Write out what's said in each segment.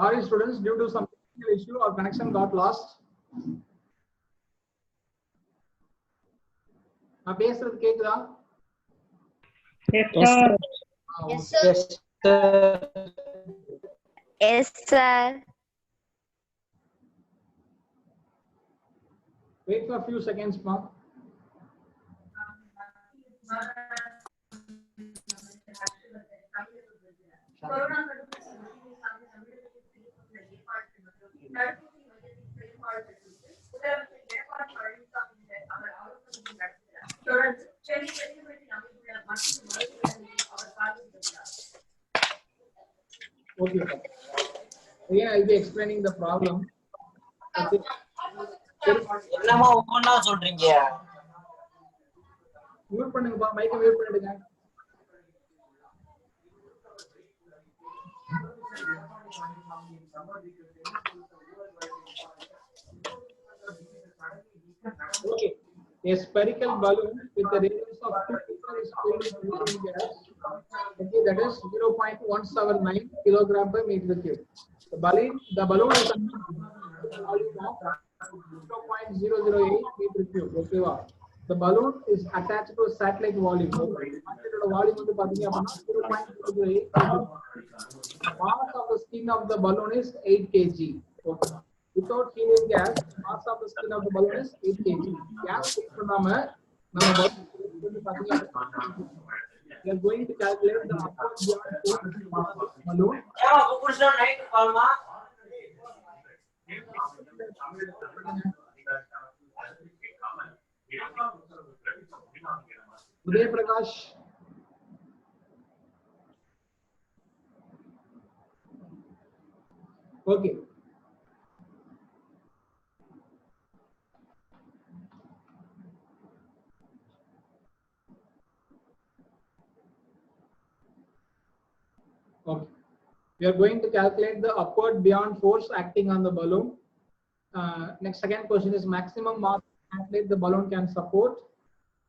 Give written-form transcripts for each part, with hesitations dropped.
Sorry students, due to some technical issue our connection got lost. நான் பேசுறது கேக்குதா? Yes, sir. Yes, sir. Yes, sir. Yes, sir. Wait for a few seconds, ma. Okay. Again, I'll be explaining the problem. Okay. என்னமா ஒவ்வொண்ணா சொல்றீங்க? Mute பண்ணுங்கப்பா, மைக்கை mute பண்ணிடுங்க. Okay. A spherical balloon with a radius of 2 meters is filled with helium gas. Okay, that is 0.179 kilogram per meter cube. The balloon is a volume of 0.008 meter cube. Okay, wow. The balloon is attached to a satellite volume. The volume வந்து பாத்தீங்க அப்படினா 0.008. The mass of the skin of the balloon is 8 kg. Okay. Without helium gas, mass of the skin of the balloon is 8 kg. Gas பண்ணாம நம்ம வந்து பாத்தீங்க we are going to calculate the upward beyond force of the balloon. Uday Prakash. Okay. Okay. We are going to calculate the upward beyond force acting on the balloon. Next, second question is maximum mass satellite the balloon can support.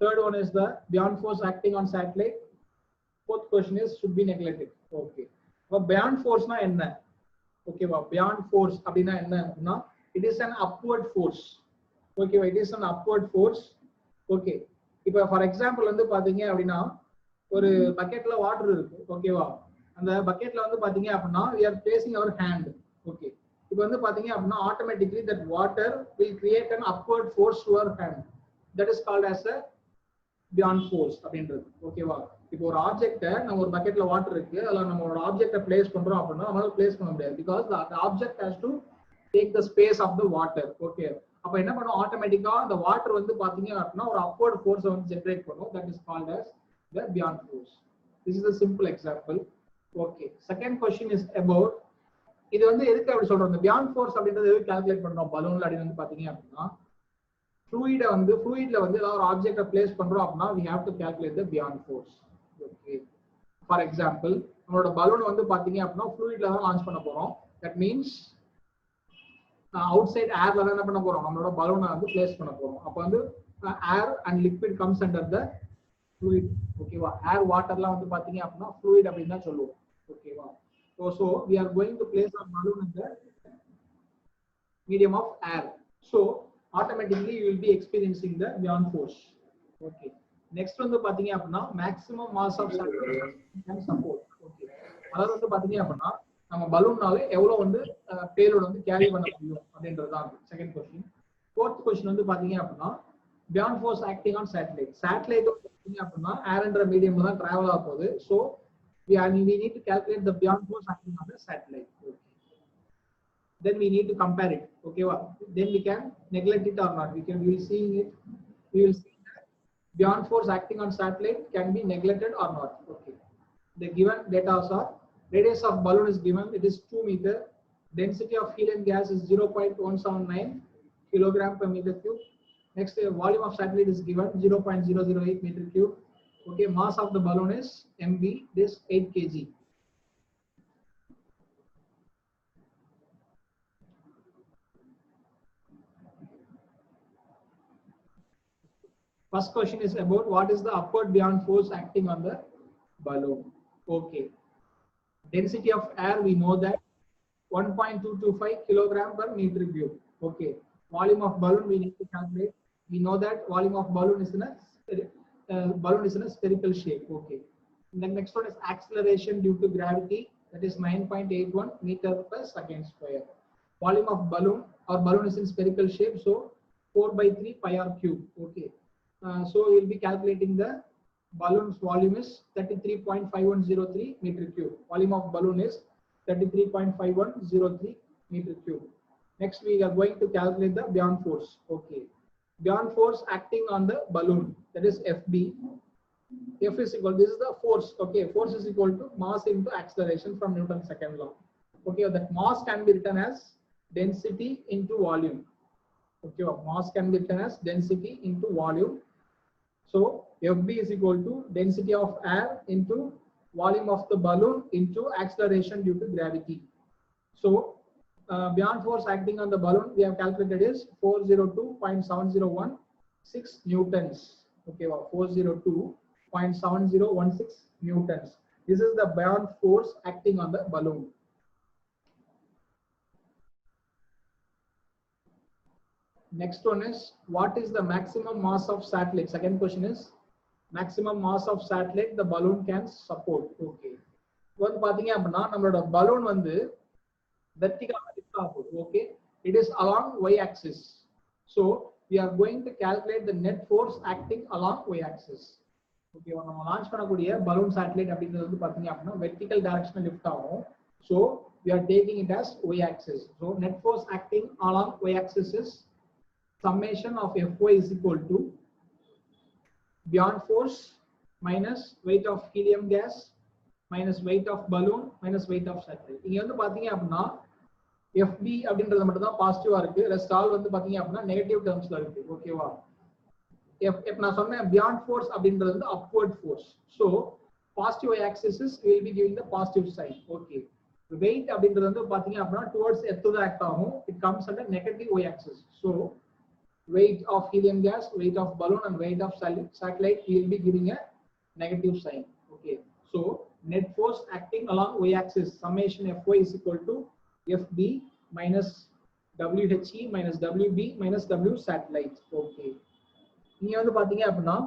Third one is the beyond force acting on satellite. Fourth question is should be neglected. Okay. But beyond force na enna? Okay, well, beyond force abina enna na? It is an upward force. Okay, well, it is an upward force. Okay. If for example வந்து பாத்தீங்க அப்படினா ஒரு பக்கெட்ல water இருக்கு. ஓகேவா? அந்த பக்கெட்ல வந்து பாத்தீங்க அப்படினா we are placing our hand. Okay. இப்போ வந்து பாத்தீங்க அப்படினா automatically that water will create an upward force to our hand. That is called as a beyond force அப்படின்றது. ஓகேவா? இப்போ ஒரு ஆப்ஜெக்ட்ட நம்ம ஒரு பக்கெட்ல வாட்டர் இருக்கு, அதுல நம்ம ஒரு ஆப்ஜெக்ட்ட பிளேஸ் பண்றோம் அப்படினா நம்மளால பிளேஸ் பண்ண முடியாது because the object has to take the space of the water. Okay. அப்ப என்ன பண்ணும் ஆட்டோமேட்டிக்கா அந்த வாட்டர் வந்து பாத்தீங்க அப்படினா ஒரு upward force வந்து ஜெனரேட் பண்ணும். That is called as the beyond force. This is a simple example. Okay. Second question is about இது வந்து எதுக்கு அப்படி சொல்றோம்? இந்த beyond force அப்படின்றது எதுக்கு கால்குலேட் பண்றோம் பலூன்ல அப்படி வந்து பாத்தீங்க அப்படினா fluidல வந்து ஏதாவது ஒரு ஆப்ஜெக்ட்ட பிளேஸ் பண்றோம் அப்படினா we have to calculate the beyond force. Okay. For example, நம்மளோட பலூன் வந்து பாத்தீங்க அப்படினா fluidல தான் லான்ச் பண்ண போறோம். That means outside airல தான் என்ன பண்ண போறோம்? நம்மளோட பலூனை வந்து பிளேஸ் பண்ண போறோம். அப்ப வந்து air and liquid comes under the fluid. ஓகேவா? air waterலாம் வந்து பாத்தீங்க அப்படினா fluid அப்படினு தான் சொல்லுவோம். ஓகேவா? So we are going to place our balloon in the medium of air. So automatically you will be experiencing the beyond force. Okay. Next வந்து பாத்தீங்க அப்படினா maximum mass of satellite can support. Okay. அதாவது வந்து பாத்தீங்க அப்படினா நம்ம பலூன்னால எவ்வளவு வந்து பேலோட் வந்து கேரி பண்ண முடியும் அப்படின்றது தான் செகண்ட் क्वेश्चन. fourth question வந்து பாத்தீங்க அப்படினா beyond force acting on satellite. Satellite பாத்தீங்க அப்படினா ஏர்ன்ற மீடியம்ல தான் டிராவல் ஆக போகுது. So we need to calculate the beyond force acting on the satellite. Okay. Then we need to compare it. Okay, well, then we can neglect it or not. We will see that beyond force acting on satellite can be neglected or not. Okay. The given data are radius of balloon is given, it is 2 meter. Density of helium gas is 0.179 kilogram per meter cube. Next, the volume of satellite is given 0.008 meter cube. Okay, mass of the balloon is mv, this 8 kg. First question is about what is the upward beyond force acting on the balloon. Okay. Density of air, we know that 1.225 kilogram per meter cube. Okay. Volume of balloon we need to calculate. We know that volume of balloon is in a spherical shape. Okay. And the next one is acceleration due to gravity. That is 9.81 meter per second square. Volume of balloon, or balloon is in spherical shape, so 4/3 pi r cube. Okay. So we will be calculating the balloon's volume is 33.5103 meter cube. Volume of balloon is 33.5103 meter cube. Next, we are going to calculate the beyond force. Okay. Beyond force acting on the balloon, that is FB. F is equal, this is the force. Okay. Force is equal to mass into acceleration from Newton's second law. Okay. That mass can be written as density into volume. Okay. Mass can be written as density into volume. So FB is equal to density of air into volume of the balloon into acceleration due to gravity. So beyond force acting on the balloon, we have calculated is 402.7016 newtons. Okay, 402.7016 newtons. This is the beyond force acting on the balloon. Next one is, what is the maximum mass of satellite? Second question is, maximum mass of satellite the balloon can support. Okay. One பாத்தீங்க அப்படினா நம்மளோட balloon வந்து vertical lift ஆகும். Okay. It is along y axis. So we are going to calculate the net force acting along y axis. Okay. நம்ம launch பண்ணக்கூடிய balloon satellite அப்படிங்கிறது வந்து பாத்தீங்க அப்படினா vertical direction lift ஆகும். So we are taking it as y axis. So net force acting along y axis is summation of Fy is equal to beyond force minus weight of helium gas minus weight of balloon minus weight of satellite. இங்க வந்து பாத்தீங்க அப்படினா FB அப்படின்றது மட்டும் தான் பாசிட்டிவா இருக்கு. Rest all வந்து பாத்தீங்க அப்படினா நெகட்டிவ் டெர்ம்ஸ்ல இருக்கு. ஓகேவா? F நான் சொன்னேன் beyond force அப்படின்றது வந்து upward force. So positive y axis is we will be giving the positive sign. Okay. Weight அப்படின்றது வந்து பாத்தீங்க அப்படினா towards earth தான் ஆக்ட் ஆகும். It comes under negative y axis. So weight of helium gas, weight of balloon and weight of satellite, we will be giving a negative sign. Okay. So net force acting along y axis, summation Fy is equal to Fb minus Whe minus Wb minus W satellite. Okay. இங்க வந்து பாத்தீங்க அப்படினா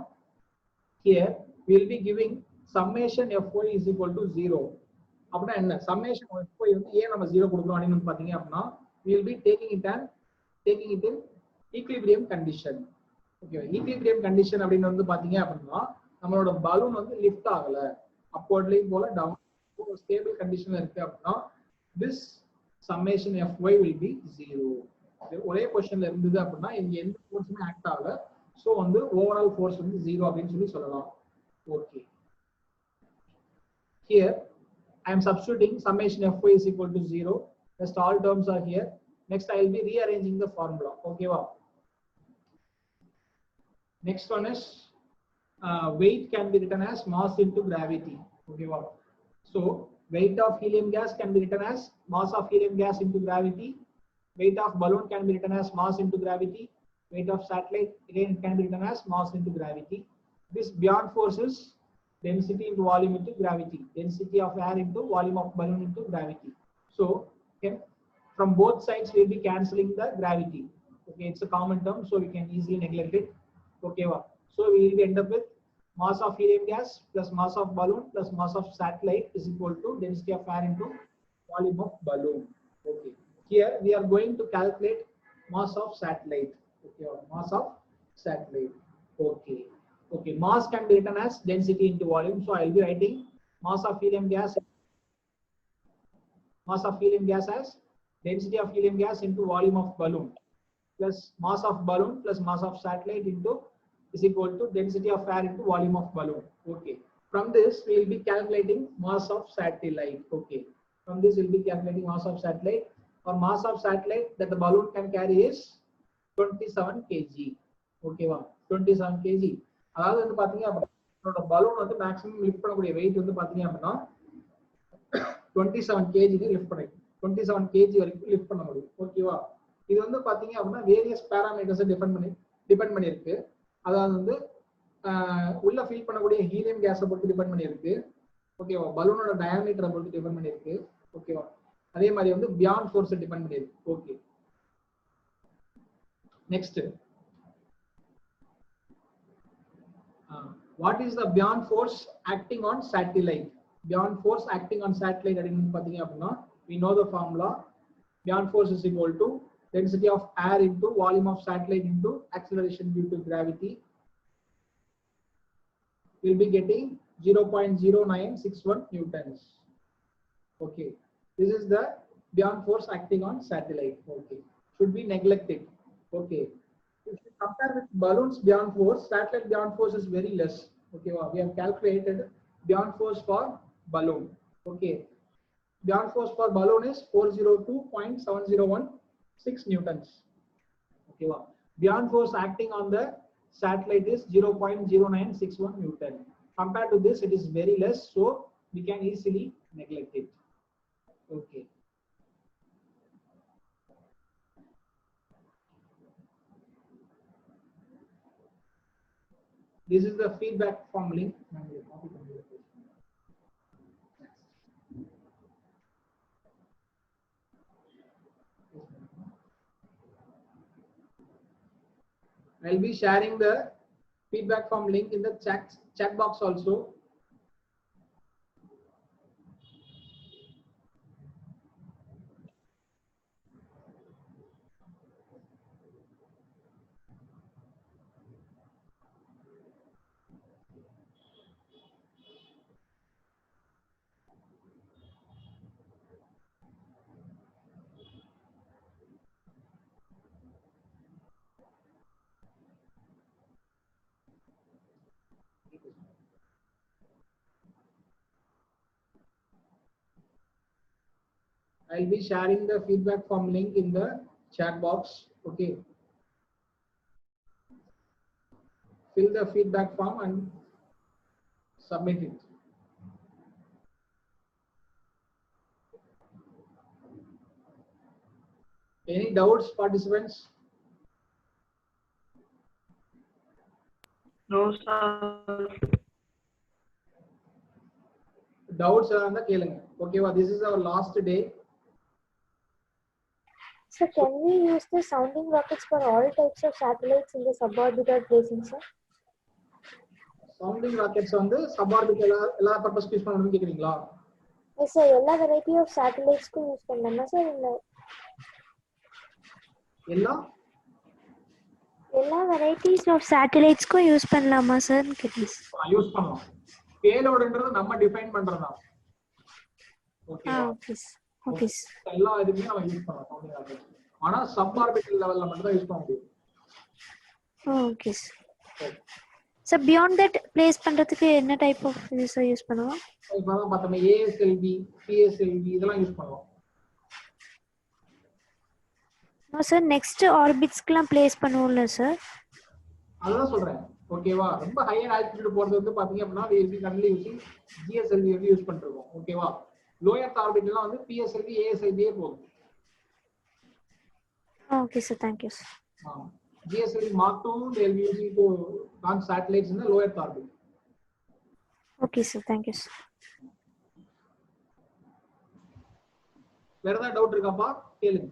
here we will be giving summation Fy is equal to 0. அப்படினா என்ன? summation Fy வந்து ஏன் நம்ம 0 கொடுக்கிறோம் அப்படினு பாத்தீங்க அப்படினா we will be taking it in equilibrium condition. Okay, equilibrium condition அப்படினு வந்து பாத்தீங்க அப்படினா நம்மளோட பலூன் வந்து லிஃப்ட் ஆகல, upwardly போல டவுன் ஸ்டேபிள் கண்டிஷன்ல இருக்கு அப்படினா this summation Fy will be 0. ஒரே பொசிஷன்ல இருந்தது அப்படினா இங்க எந்த ஃபோர்ஸுமே ஆக்ட் ஆகல, சோ வந்து ஓவரால் ஃபோர்ஸ் வந்து 0 அப்படினு சொல்லலாம். Okay, here I am substituting summation Fy is equal to 0. Rest all terms are here. Next I will be rearranging the formula. Okay, wow. Next one is weight can be written as mass into gravity. Okay, wow. So weight of helium gas can be written as mass of helium gas into gravity. Weight of balloon can be written as mass into gravity. Weight of satellite again can be written as mass into gravity. This beyond force is density into volume into gravity. Density of air into volume of balloon into gravity. So okay, from both sides we will be cancelling the gravity. Okay, it's a common term, so we can easily neglect it. Okay, wow. So we will end up with mass of helium gas plus mass of balloon plus mass of satellite is equal to density of air into volume of balloon. Okay, here we are going to calculate mass of satellite. Okay, mass of satellite. Okay, okay, mass can be written as density into volume, so I will be writing mass of helium gas as density of helium gas into volume of balloon plus mass of balloon plus mass of satellite into is equal to density of air into volume of balloon. Okay, from this we will be calculating mass of satellite. Okay, from this we will be calculating mass of satellite, or mass of satellite that the balloon can carry is 27 kg. Okay, wow, 27 kg. அதாவது வந்து பாத்தீங்க அப்படினா balloon வந்து maximum lift பண்ணக்கூடிய weight வந்து பாத்தீங்க அப்படினா 27 kg lift பண்ணி 27 kg வரைக்கும் lift பண்ண முடியும். ஓகேவா? இது வந்து பாத்தீங்க அப்படினா வேரியஸ் பாராமீட்டர்ஸ் டிபெண்ட் பண்ணிருக்கு. அதாவது வந்து உள்ள ஃபில் பண்ணக்கூடிய ஹீலியம் கேஸை பொறுத்து டிபெண்ட் பண்ணிருக்கு. ஓகேவா? பலூனோட டயாமீட்டரை பொறுத்து டிபெண்ட் பண்ணிருக்கு. ஓகேவா? அதே மாதிரி வந்து beyond force டிபெண்ட் பண்ணியது. Okay, next what is the beyond force acting on satellite? Beyond force acting on satellite அப்படினு பாத்தீங்க அப்படினா we know the formula. Beyond force is equal to density of air into volume of satellite into acceleration due to gravity. We'll be getting 0.0961 newtons. Okay, this is the beyond force acting on satellite. Okay, should be neglected. Okay, if you compare with balloons beyond force, satellite beyond force is very less. Okay, well, we have calculated beyond force for balloon. Okay, beyond force for balloon is 402.7016 newtons. Okay, well, beyond force acting on the satellite is 0.0961 newton. Compared to this, it is very less, so we can easily neglect it. Okay. This is the feedback form link. I'll be sharing the feedback form link in the chat box also. I'll be sharing the feedback form link in the chat box. Okay, fill the feedback form and submit it. Any doubts, participants? No, sir. Doubts are on the கேளுங்க. Okay, well, this is our last day. So can we use the sounding rockets for all types of satellites in the suborbital placing, sir? Sounding rockets வந்து suborbital எல்லா பர்பஸ்க்கு use பண்ணணும்னு கேக்குறீங்களா? Yes, sir. எல்லா variety of satellites க்கு use பண்ணலாமா sir? எல்லா varieties of satellites க்கு யூஸ் பண்ணலாமா சார்? யூஸ் பண்ணலாம். பேலோட்ன்றது நம்ம டிஃபைன் பண்றதா. ஓகே. ஓகே. ஓகே. எல்லா இதுமே நம்ம யூஸ் பண்ணலாம். ஆனா சப்ஆர்பிட்டல் லெவல்ல மட்டும் தான் யூஸ் பண்ண முடியும். Okay sir. So beyond that place பண்றதுக்கு என்ன டைப் ஆஃப் யூஸ் பண்ணுவோம்? இப்போ பார்த்தோம் ASLV, PSLV இதெல்லாம் யூஸ் பண்ணுவோம். நோ சார், நெக்ஸ்ட் ஆர்பிட்ஸ்க்குலாம் பிளேஸ் பண்ணுவோம்ல சார்? அதான் சொல்றேன். ஓகேவா, ரொம்ப ஹையர் ஆல்டிட்யூட் போறது வந்து பாத்தீங்க அப்படின்னா we will be currently using GSLV use பண்ணிருக்கோம். ஓகேவா, லோயர் ஆர்பிட்லாம் வந்து PSLV, ASLV போகும். Okay sir, thank you sir. GSLV Mark II they will be using to launch satellites in the lower orbit. Okay sir, thank you sir. வேற ஏதாவது doubt இருக்காப்பா கேளுங்க.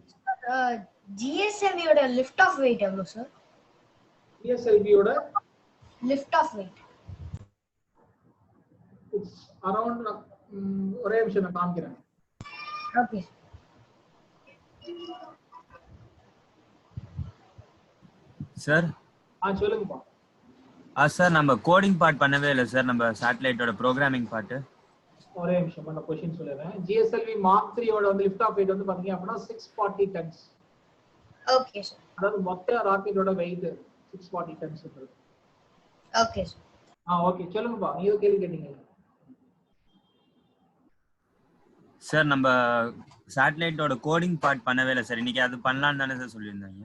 GSLV ஓட lift off weight எவ்வளவு sir? GSLV ஓட lift off weight it's around ஒரே நிமிஷம் நான் காமிக்கிறேன். Okay sir. சொல்லுங்கப்பா. சார் நம்ம கோடிங் பார்ட் பண்ணவே இல்லை சார், நம்ம சேட்டலைட்டோட ப்ரோக்ராமிங் பார்ட். ஒரே நிமிஷம் நான் क्वेश्चन சொல்றேன். GSLV Mark III ஓட வந்து லிஃப்ட் ஆஃப் வெயிட் வந்து பாத்தீங்க அப்படினா 640 tons. Okay sir. அதாவது மொத்த ராக்கெட்டோட வெயிட் 640 tons இருக்கு. Okay sir. ஓகே சொல்லுங்கப்பா, நீங்க கேள்வி கேட்டீங்க. சார் நம்ம சேட்டலைட்டோட கோடிங் பார்ட் பண்ணவே இல்லை சார், இன்னைக்கு அது பண்ணலாம்னு தானே சார் சொல்லியிருந்தாங்க.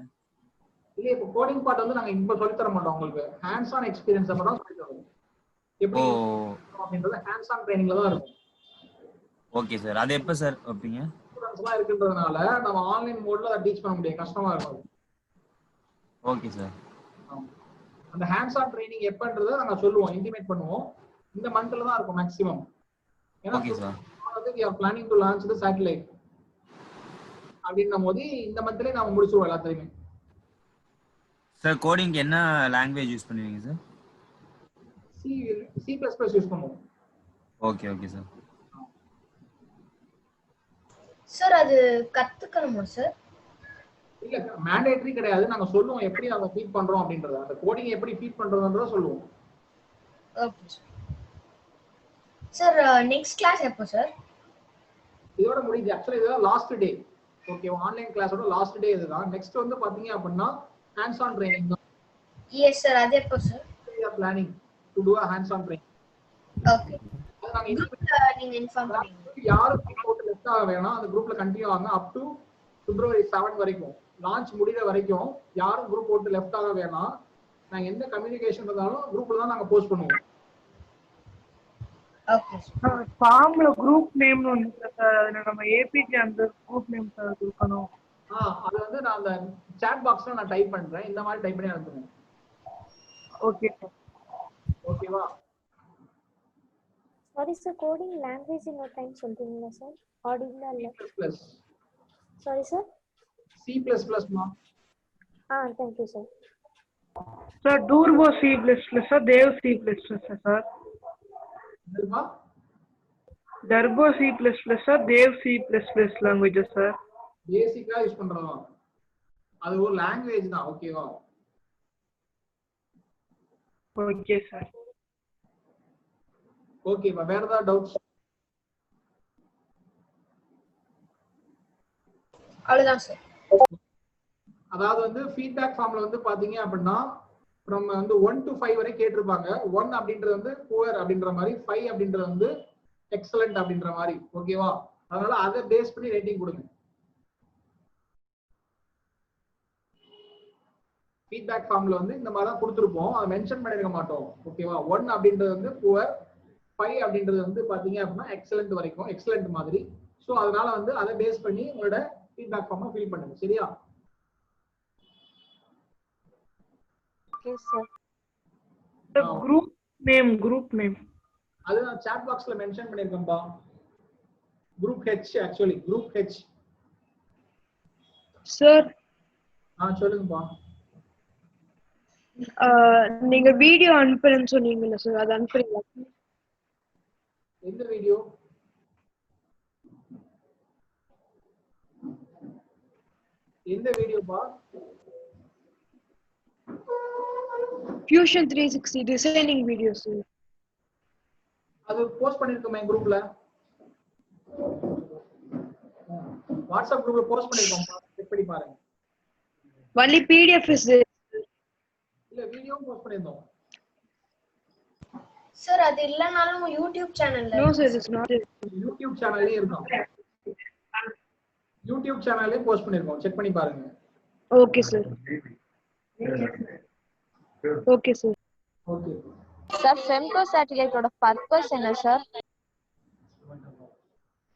இல்ல இப்போ கோடிங் பார்ட் வந்து நாங்க இப்ப சொல்லி தர மாட்டோம், உங்களுக்கு ஹேண்ட்ஸ் ஆன் எக்ஸ்பீரியன்ஸ் மட்டும் தான் சொல்லி தரோம். எப்படி அப்படின்றது ஹேண்ட்ஸ் ஆன் ட்ரைனிங்ல தான் இருக்கும். ஓகே சார், அது எப்ப சார் வைப்பீங்க? ஸ்டூடண்ட்ஸ்லாம் இருக்குன்றதுனால நம்ம ஆன்லைன் மோட்ல அதை டீச் பண்ண முடியும், கஷ்டமா இருக்கும். Okay sir. அந்த ஹேண்ட்ஸ் ஆன் ட்ரைனிங் எப்பன்றதை நாங்க சொல்லுவோம், இன்டிமேட் பண்ணுவோம். இந்த மந்த்ல தான் இருக்கும் maximum. Okay sir. we are planning to launch the satellite. அப்படின்னும் போது இந்த மந்த்லயே நாம முடிச்சிருவோம் எல்லாத்தையுமே. சார் கோடிங்க்கு என்ன லாங்குவேஜ் யூஸ் பண்ணுவீங்க sir? C C plus plus use பண்ணுவோம். Okay okay sir. சார் அது கத்துக்கணுமா சார்? இல்ல மேண்டேட்டரி கிடையாது. நாங்க சொல்லுவோம் எப்படி நாங்க ஃபீட் பண்றோம் அப்படின்றத. அந்த கோடிங் எப்படி ஃபீட் பண்றதுன்றத சொல்லுவோம். Okay sir. நெக்ஸ்ட் கிளாஸ் எப்போ சார்? இதோட முடியுது. ஆக்சுவலி இதுதான் லாஸ்ட் டே. ஓகே, ஆன்லைன் கிளாஸோட லாஸ்ட் டே இதுதான். நெக்ஸ்ட் வந்து பாத்தீங்க அப்படின்னா ஹேண்ட்ஸ் ஆன் ட்ரைனிங் தான். Yes sir. அது எப்போ sir? We are planning to do a hands on training. Okay. அது நாங்க குரூப்ல நீங்க இன்ஃபார்ம் பண்ணுவீங்க. யாரும் போட்டு லெஃப்ட் ஆக வேணாம். அந்த குரூப்ல கண்டினியூ ஆகுங்க அப் டு February 7 வரைக்கும். லான்ச் முடிகிற வரைக்கும் யாரும் குரூப் போட்டு லெஃப்ட் ஆக வேணாம். நாங்க எந்த கம்யூனிகேஷன் இருந்தாலும் குரூப்ல தான் நாங்க போஸ்ட் பண்ணுவோம். Okay sir. ஃபார்ம்ல குரூப் நேம் வந்து சார் நம்ம ஏபிஜே அந்த குரூப் நேம் சார் கொடுக்கணும். அது வந்து நான் அந்த chat boxல நான் டைப் பண்றேன். இந்த மாதிரி டைப் பண்ணி அனுப்புங்க. Okay sir. ஓகேவா? சாரி சார், கோடிங் லாங்குவேஜ் இன்னொரு டைம் சொல்றீங்களா சார்? ஆடிபிளா இல்ல. Sorry sir. C++ மா. Thank you sir. Sir turbo C++ sir, Dev C++ sir. இதுமா turbo C++ sir, Dev C++ language sir. பேசிக்கா யூஸ் பண்றதா. அது ஒரு லாங்குவேஜ் தான். ஓகேவா? Okay sir. ஓகேப்பா. வேற ஏதாவது டவுட்ஸ்? அவ்வளவுதான் சார். அதாவது வந்து ஃபீட்பேக் ஃபார்ம்ல வந்து பாத்தீங்க அப்படின்னா நம்ம வந்து 1 to 5 வரை கேட்டிருப்பாங்க. 1 அப்படின்றது வந்து புவர் அப்படின்ற மாதிரி, 5 அப்படின்றது வந்து எக்ஸலண்ட் அப்படின்ற மாதிரி. ஓகேவா? அதனால அதை பேஸ் பண்ணி ரேட்டிங் கொடுங்க. ஃபீட்பேக் ஃபார்ம்ல வந்து இந்த மாதிரி தான் கொடுத்துருப்போம். அதை மென்ஷன் பண்ணிருக்க மாட்டோம். ஓகேவா? 1 அப்படின்றது வந்து புவர், 5 அப்படின்றது வந்து பாத்தீங்க அப்படின்னா எக்ஸலண்ட் வரைக்கும், எக்ஸலண்ட் மாதிரி. ஸோ அதனால வந்து அதை பேஸ் பண்ணி உங்களோட ஃபீட்பேக் ஃபார்மை ஃபில் பண்ணுங்க. சரியா? Okay sir. குரூப் நேம் அது நான் chat boxல மென்ஷன் பண்ணிருக்கேன்பா. Group H, actually group H. Sir. சொல்லுங்கப்பா. நீங்க வீடியோ அனுப்புறேன்னு சொன்னீங்கல்ல சார், அது அனுப்புறீங்களா? எந்த வீடியோ? எந்த வீடியோப்பா? Fusion 360 designing videos. அது போஸ்ட் பண்ணிருக்கோமே குரூப்ல. வாட்ஸ்அப் குரூப்ல போஸ்ட் பண்ணிருக்கோம்ப்பா. செக் பண்ணி பாருங்க. only PDF is இல்ல வீடியோ போஸ்ட் பண்ணிருந்தோம். சார் அது இல்லனாலும் யூடியூப் சேனல்ல. no sir, it's not. YouTube சேனல்லே இருக்கும். யூடியூப் சேனல்லே போஸ்ட் பண்ணிருக்கோம். செக் பண்ணி பாருங்க. Okay sir. Okay sir. Okay sir, ஃபெம்கோ சேட்டலைட்டோட பர்பஸ் என்ன சார்?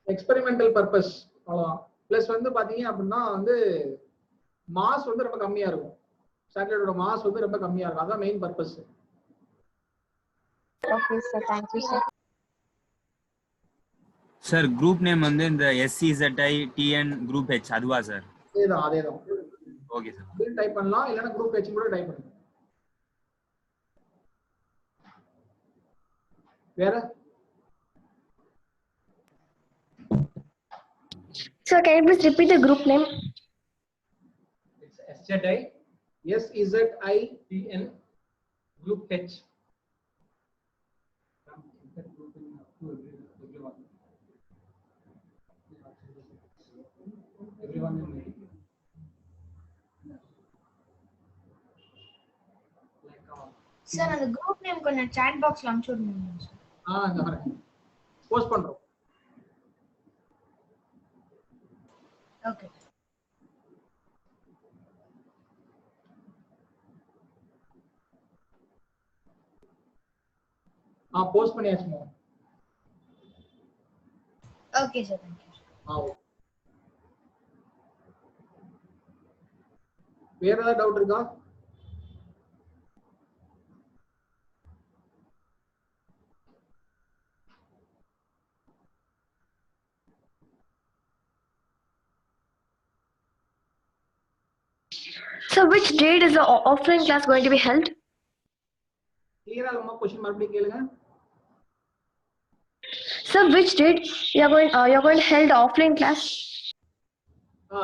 எக்ஸ்பெரிமெண்டல் பர்பஸ் அவ்வளவுதான். பிளஸ் வந்து பாத்தீங்க அப்படின்னா வந்து மாஸ் வந்து ரொம்ப கம்மியா இருக்கும். சேட்டலைட்டோட மாஸ் வந்து ரொம்ப கம்மியா இருக்கும். அதான் main purpose. Okay sir, thank you sir. Sir group name வந்து இந்த SCZI TN குரூப் H அதுவா சார்? அதேதான். Okay sir. அப்படியே டைப் பண்ணலாம். இல்லைன்னா குரூப் H கூட டைப் பண்ணுங்க. வேற? Sir, can you please repeat the group name? It's SZITN group H. Everyone in meeting. Sir அந்த குரூப் நேம் கொஞ்சம் chat boxல அனுப்பிச்சு விடுங்க சார். இந்த பாருங்க. போஸ்ட் பண்றோம். ஓகே. போஸ்ட் பண்ணியாச்சுமா? Okay sir, thank you. வேற ஏதாவது டவுட் இருக்கா? So which date is the offline class going to be held? Clear ஆகுமா क्वेश्चन மறுபடியும் கேளுங்க. So which date you're going to hold the offline class?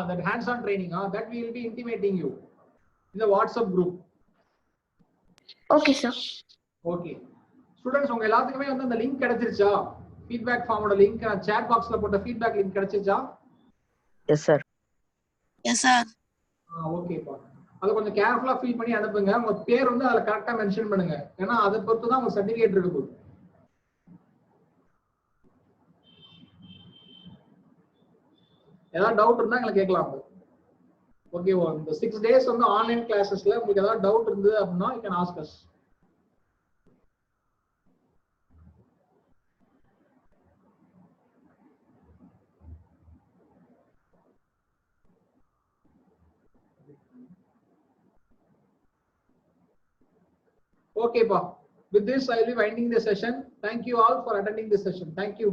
That hands-on training, that we will be intimating you in the WhatsApp group. Okay, sir. Okay. Students, உங்க எல்லாத்துக்குமே வந்து அந்த link கிடைச்சிருச்சா? feedback form ஓட link chat boxல போட்ட feedback link கிடைச்சிருச்சா? Yes, sir. Yes, sir. Okay பா. அத கொஞ்சம் கேர்ஃபுல்லா ஃபில் பண்ணி அனுப்புங்க. உங்க பேர் வந்து அதுல கரெக்ட்டா மென்ஷன் பண்ணுங்க. ஏன்னா அத பொறுத்து தான் உங்க சர்டிபிகேட் இருக்க போகுது. ஏதாவது டவுட் இருந்தா எங்களை கேட்கலாம். ஓகேவா? இந்த 6 டேஸ் வந்து ஆன்லைன் கிளாसेसல உங்களுக்கு ஏதாவது டவுட் இருந்தது அப்படினா you can ask us. Okay, pa. With this, I will be winding the session. Thank you all for attending this session. Thank you.